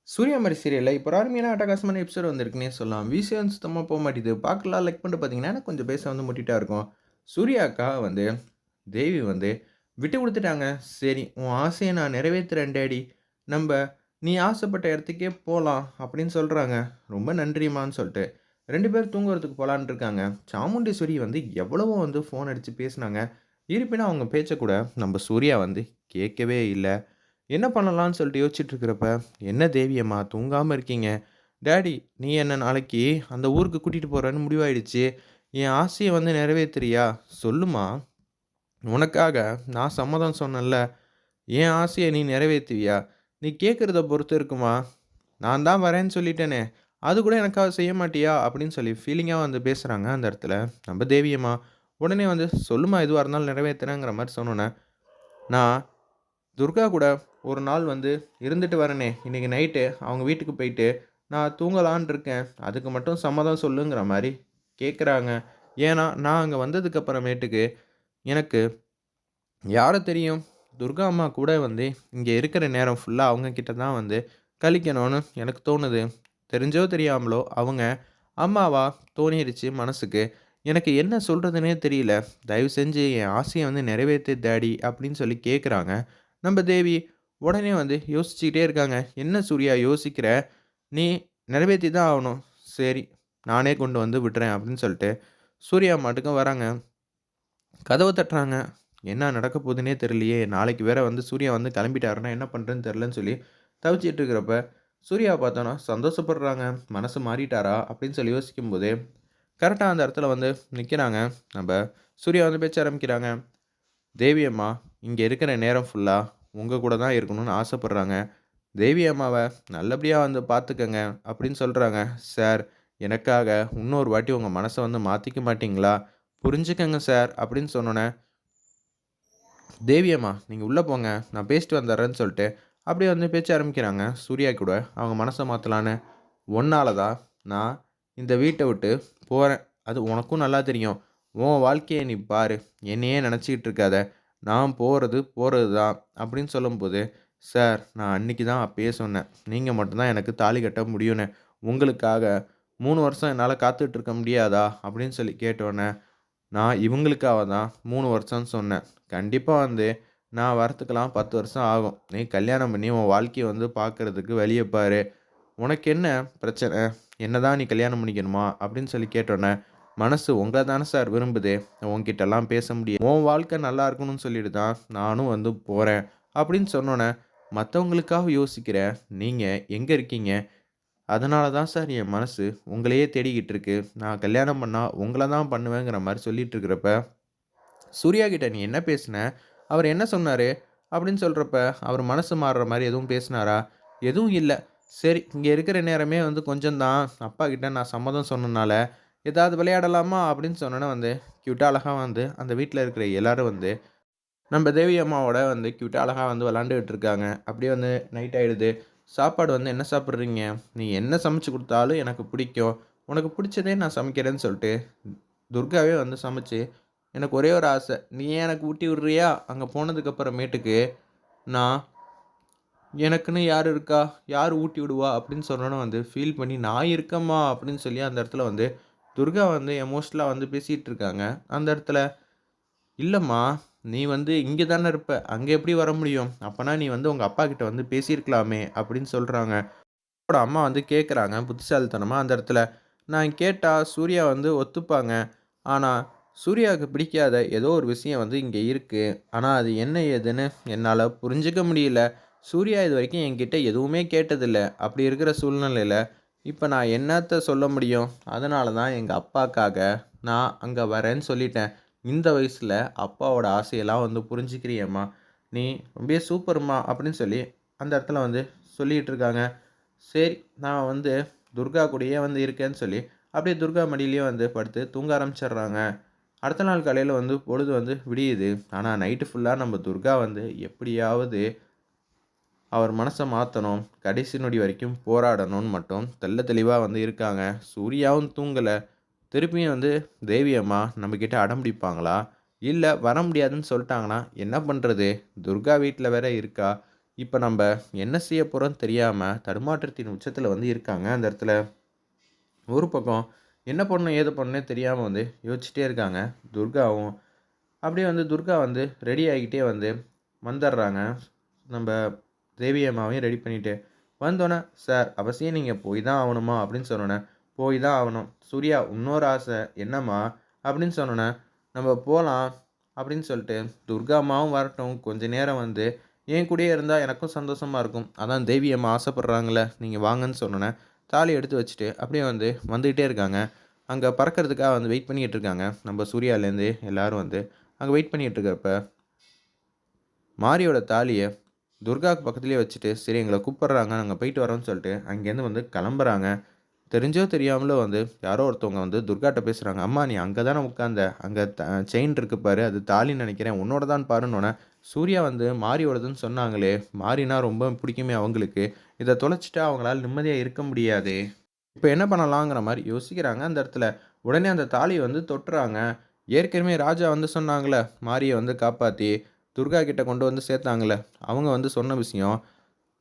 சூர்யாமாரி சீரியல்ல இப்போ ஒரு அருமையான அட்டகாசமான எபிசோட் வந்திருக்குன்னே சொல்லலாம். வீசியும் சுத்தமா போ மாட்டேது. பார்க்கலாம் லைக் பண்ணிட்டு பார்த்தீங்கன்னா, எனக்கு கொஞ்சம் பேச வந்து முட்டிட்டா இருக்கும். சூர்யா அக்கா வந்து தேவி வந்து விட்டு குடுத்துட்டாங்க. சரி உன் ஆசைய நான் நிறைவேத்துறேன் டாடி. நம்ப நீ ஆசைப்பட்ட இடத்துக்கே போலாம் அப்படின்னு சொல்றாங்க. ரொம்ப நன்றிம்மான்னு சொல்லிட்டு 2 பேரும் தூங்குறதுக்கு போலான்னு இருக்காங்க. சாமுண்டீஸ்வரி வந்து எவ்வளவோ வந்து ஃபோன் அடிச்சு பேசினாங்க. இருப்பினும் அவங்க பேச்ச கூட நம்ம சூர்யா வந்து கேட்கவே இல்ல. என்ன பண்ணலான்னு சொல்லிட்டு யோசிச்சுட்டு இருக்கிறப்ப, "என்ன தேவி அம்மா தூங்காம இருக்கீங்க? டாடி நீ என்ன நாளைக்கு அந்த ஊருக்கு கூட்டிட்டு போறேன்னு முடிவாயிடுச்சு. என் ஆசைய வந்து நிறைவேத்துறியா? சொல்லுமா. உனக்காக நான் சம்மதம் சொன்னேன்ல. என் ஆசைய நீ நிறைவேத்துவியா? நீ கேட்கிறத பொறுத்து இருக்குமா. நான் தான் வரேன்னு சொல்லிட்டேனே! அது கூட எனக்காக செய்ய மாட்டியா?" அப்படின்னு சொல்லி ஃபீலிங்கா வந்து பேசுறாங்க அந்த இடத்துல. நம்ம தேவி அம்மா. உடனே வந்து, "சொல்லுமா எதுவா இருந்தாலும் நிறைவேத்துறேங்கிற" மாரி சொன்னோனே, "நான் துர்கா கூட ஒரு நாள் வந்து இருந்துட்டு வரேனே! இன்னைக்கு நைட்டு அவங்க வீட்டுக்கு போயிட்டு, நான் தூங்கலான்னு இருக்கேன். அதுக்கு மட்டும் சம்மதம் சொல்லுங்கிற மாரி கேட்குறாங்க. ஏன்னா, நான் அங்க வந்ததுக்கு அப்புறமேட்டுக்கு, எனக்கு யார தெரியும்? துர்கா அம்மா கூட வந்து இங்க இருக்கிற நேரம் ஃபுல்லா அவங்க கிட்ட தான் வந்து கழிக்கணும்னு எனக்கு தோணுது. தெரிஞ்சோ தெரியாமலோ அவங்க அம்மாவா தோணிருச்சு மனசுக்கு. எனக்கு என்ன சொல்றதுன்னே தெரியல. தயவு செஞ்சு என் ஆசைய வந்து நிறைவேத்து டாடி அப்படின்னு சொல்லி கேட்குறாங்க. நம்ம தேவி உடனே வந்து யோசிச்சுக்கிட்டே இருக்காங்க. "என்ன சூர்யா யோசிக்கிற? நீ நிறைவேத்தி தான் ஆவணும்." "சரி, நானே கொண்டு வந்து விடுறேன்." அப்படின்னு சொல்லிட்டு சூர்யா மாட்டுக்கும் வராங்க. கதவ தட்டுறாங்க. என்ன நடக்க போதுன்னே தெரியலையே! நாளைக்கு வேற வந்து சூர்யா வந்து கிளம்பிட்டாருன்னா என்ன பண்றதுன்னு தெரியலன்னு சொல்லி தவிச்சிட்டு இருக்கிறப்ப, சூர்யாவ பார்த்தோன்னா சந்தோஷப்படுறாங்க. மனசு மாறிட்டாரா? அப்படின்னு சொல்லி யோசிக்கும்போதே, கரெக்ட்டா அந்த இடத்துல வந்து நிக்கிறாங்க. நம்ப சூர்யா வந்து பேச்ச ஆரம்பிக்கிறாங்க. "தேவி அம்மா, இங்க இருக்கிற நேரம் ஃபுல்லா உங்க கூட தான் இருக்கணும்னு ஆசைப்படுறாங்க. தேவி அம்மாவ நல்லபடியா வந்து பார்த்துக்கங்க." அப்படின்னு சொல்றாங்க. "சார், எனக்காக இன்னொரு வாட்டி உங்க மனச வந்து மாத்திக்க மாட்டீங்களா? புரிஞ்சுக்கங்க சார்." அப்படின்னு சொன்னோனே, "தேவி அம்மா, நீங்க உள்ள போங்க. நான் பேசிட்டு வந்துர்றேன்னு" சொல்லிட்டு, அப்படியே வந்து பேச்ச ஆரம்பிக்கிறாங்க. சூர்யா கூட அவங்க மனச மாத்தலான்னு. "உன்னால தான் நான் இந்த வீட்ட விட்டு போறேன். அது உனக்கும் நல்லா தெரியும். உன் வாழ்க்கைய நீ பாரு. என்னையே நெனச்சுக்கிட்டு இருக்காத. நான் போறது, போறது தான்." அப்படின்னு சொல்லும்போது, "சார், நான் அன்னைக்கு தான் அப்பயே சொன்னேன். நீங்க மட்டும் தான் எனக்கு தாலி கட்ட முடியும்னு. உங்களுக்காக 3 வருஷம் என்னால காத்துட்டு இருக்க முடியாதா?" அப்படின்னு சொல்லி கேட்டோனே, "நான் இவங்களுக்காக தான் 3 வருஷம்னு சொன்னேன். கண்டிப்பா வந்து நான் வரத்துக்கெல்லாம் 10 வருஷம் ஆகும். நீ கல்யாணம் பண்ணி உன் வாழ்க்கைய வந்து பார்க்கறதுக்கு வழிய பாரு. உனக்கு என்ன பிரச்சனை? என்ன தான் நீ கல்யாணம் பண்ணிக்கணுமா?" அப்படின்னு சொல்லி கேட்டோன்னே, "மனசு உங்கள தானே சார் விரும்புது. உன்கிட்டலாம் பேச முடியாது. உன் வாழ்க்கை நல்லா இருக்கணும்னு சொல்லிட்டு தான் நானும் வந்து போறேன்." அப்படின்னு சொன்னோன்னே, "மத்தவங்களுக்காக யோசிக்கிற நீங்க எங்க இருக்கீங்க? அதனால தான் சார் என் மனசு உங்களையே தேடிக்கிட்டு இருக்கு. நான் கல்யாணம் பண்ணா உங்கள தான் பண்ணுவேங்கிற" மாரி சொல்லிட்டு இருக்கிறப்ப, "சூர்யா கிட்ட நீ என்ன பேசின? அவரு என்ன சொன்னாரு?" அப்படின்னு சொல்றப்ப, "அவரு மனசு மாறுற மாரி எதுவும் பேசினாரா?" "எதுவும் இல்ல. சரி, இங்க இருக்கிற நேரமே வந்து கொஞ்சம் தான். அப்பா கிட்ட நான் சம்மதம் சொன்னனால, ஏதாவது விளையாடலாமா?" அப்படின்னு சொன்னோனே வந்து, கியூட்டா அழகா வந்து அந்த வீட்ல இருக்கிற எல்லாரும் வந்து, நம்ம தேவி அம்மாவோட வந்து கியூட்டா அழகா வந்து விளையாண்டுகிட்டு இருக்காங்க. அப்படியே வந்து நைட் ஆயிடுது. சாப்பாடு வந்து, "என்ன சாப்பிடுறீங்க? நீ என்ன சமைச்சு குடுத்தாலும் எனக்கு பிடிக்கும். உனக்கு பிடிச்சதே நான் சமைக்கிறேன்னு" சொல்லிட்டு, துர்காவே வந்து சமைச்சு, எனக்கு ஒரே ஒரு ஆசை. "நீ எனக்கு ஊட்டி விடுறியா? அங்க போனதுக்கு அப்புறமேட்டுக்கு, நான் எனக்குன்னு யார் இருக்கா? யார் ஊட்டி விடுவா?" அப்படின்னு சொன்னோனே வந்து ஃபீல் பண்ணி, "நான் இருக்கேன்ம்மா" அப்படின்னு சொல்லி அந்த இடத்துல வந்து துர்கா வந்து எமோஷனலா வந்து பேசிட்டு இருக்காங்க. அந்த இடத்துல, "இல்லம்மா, நீ வந்து இங்க தானே இருப்ப. அங்க எப்படி வர முடியும்? அப்பன்னா நீ வந்து உங்க அப்பா கிட்ட வந்து பேசியிருக்கலாமே" அப்படின்னு சொல்றாங்க. அவரோட அம்மா வந்து கேட்குறாங்க புத்திசாலித்தனமா அந்த இடத்துல. நான் கேட்டா சூர்யா வந்து ஒத்துப்பாங்க. ஆனா, சூர்யாவுக்கு பிடிக்காத ஏதோ ஒரு விஷயம் வந்து இங்க இருக்கு. ஆனா, அது என்ன ஏதுன்னு என்னால புரிஞ்சுக்க முடியல. சூர்யா இதுவரைக்கும் என்கிட்ட எதுவுமே கேட்டதில்ல. அப்படி இருக்கிற சூழ்நிலையில, இப்ப நான் என்னத்த சொல்ல முடியும்? அதனால தான் எங்க அப்பாக்காக நான் அங்க வரேன்னு சொல்லிட்டேன். இந்த வயசுல அப்பாவோட ஆசையெல்லாம் வந்து புரிஞ்சுக்கிறியேம்மா! நீ ரொம்பவே சூப்பர்ம்மா! அப்படின்னு சொல்லி அந்த இடத்துல வந்து சொல்லிட்டு இருக்காங்க. சரி, நான் வந்து துர்கா கூடயே வந்து இருக்கேன்னு சொல்லி, அப்படியே துர்கா மடியிலேயே வந்து படுத்து தூங்க ஆரம்பிச்சுடுறாங்க. அடுத்த நாள் காலையில வந்து பொழுது வந்து விடியுது. ஆனா நைட்டு ஃபுல்லா நம்ம துர்கா வந்து எப்படியாவது அவர் மனச மாத்தணும். கடைசி நொடி வரைக்கும் போராடணும்னு மட்டும் தெள்ள தெளிவா வந்து இருக்காங்க. சூர்யாவும் தூங்கல. திருப்பியும் வந்து தேவி அம்மா நம்மகிட்ட அடம் பிடிப்பாங்களா? இல்ல வர முடியாதுன்னு சொல்ட்டாங்கன்னா என்ன பண்றது? துர்கா வீட்ல வேற இருக்கா. இப்போ நம்ம என்ன செய்ய போகிறோன்னு தெரியாமல் தடுமாற்றத்தின் உச்சத்தில் வந்து இருக்காங்க அந்த இடத்துல. ஒரு பக்கம் என்ன பண்ணணும் ஏது பண்ணணுன்னே தெரியாமல் வந்து யோசிச்சுட்டே இருக்காங்க துர்காவும். அப்படியே வந்து துர்கா வந்து ரெடி ஆகிக்கிட்டே வந்து வந்துடுறாங்க. நம்ம தேவி அம்மாவையும் ரெடி பண்ணிவிட்டு வந்தோன்னே, "சார் அவசியம் நீங்கள் போய் தான் ஆகணுமா?" அப்படின்னு சொன்னோன்னே, "போய் தான் ஆகணும். சூர்யா இன்னொரு ஆசை என்னம்மா?" அப்படின்னு சொன்னோன்னே, "நம்ம போகலாம்." அப்படின்னு சொல்லிட்டு துர்கா அம்மாவும் வரட்டும் கொஞ்ச நேரம் வந்து என் கூடயே இருந்தால் எனக்கும் சந்தோஷமாக இருக்கும். அதான் தேவி அம்மா ஆசைப்பட்றாங்களே நீங்கள் வாங்கன்னு சொன்னோன்னே, தாலி எடுத்து வச்சுட்டு அப்படியே வந்து வந்துக்கிட்டே இருக்காங்க. அங்கே பறக்கிறதுக்காக வந்து வெயிட் பண்ணிக்கிட்டு இருக்காங்க. நம்ம சூர்யாலேருந்து எல்லாரும் வந்து அங்கே வெயிட் பண்ணிகிட்டு இருக்கிறப்ப, மாரியோட தாலிய துர்காவுக்கு பக்கத்துலேயே வச்சுட்டு, சரி எங்கள கூப்பிட்றாங்க, நாங்கள் போயிட்டு வரோம்ன்னு சொல்லிட்டு, அங்கேருந்து வந்து கிளம்புறாங்க. தெரிஞ்சோ தெரியாமலோ வந்து யாரோ ஒருத்தவங்க வந்து துர்காட்ட பேசுகிறாங்க. "அம்மா நீ அங்கே தானே உட்காந்த, அங்கே செயின் இருக்கு பாரு, அது தாலின்னு நினைக்கிறேன், உன்னோட தான் பாருன்னோன்னே." சூர்யா வந்து மாரியோடதுன்னு சொன்னாங்களே, மாரினா ரொம்ப பிடிக்குமே அவங்களுக்கு, இதை தொலைச்சிட்டா அவங்களால நிம்மதியாக இருக்க முடியாதே, இப்போ என்ன பண்ணலாங்கிற மாதிரி யோசிக்கிறாங்க அந்த இடத்துல. உடனே அந்த தாலியை வந்து தொட்டுறாங்க. ஏற்கனவே ராஜா வந்து சொன்னாங்களே, மாரியை வந்து காப்பாற்றி துர்கா கிட்ட கொண்டு வந்து சேர்த்தாங்களே, அவங்க வந்து சொன்ன விஷயம்,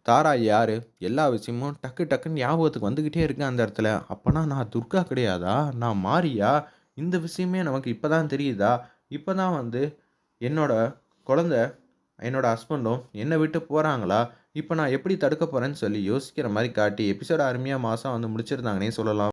தாரா யாரு? எல்லா விஷயமும் டக்கு டக்குன்னு ஞாபகத்துக்கு வந்துக்கிட்டே இருக்கு அந்த இடத்துல. அப்பனா நான் துர்கா கிடையாதா? நான் மாரியா? இந்த விஷயமே நமக்கு இப்ப தான் தெரியுதா? இப்ப தான் வந்து என்னோட குழந்தை, என்னோட ஹஸ்பண்டும் என்ன விட்டு போறாங்களா? இப்ப நான் எப்படி தடுக்க போறேன்னு சொல்லி யோசிக்கிற மாரி காட்டி, எபிசோட அருமையா மாஸா வந்து முடிச்சிருந்தாங்கன்னே சொல்லலாம்.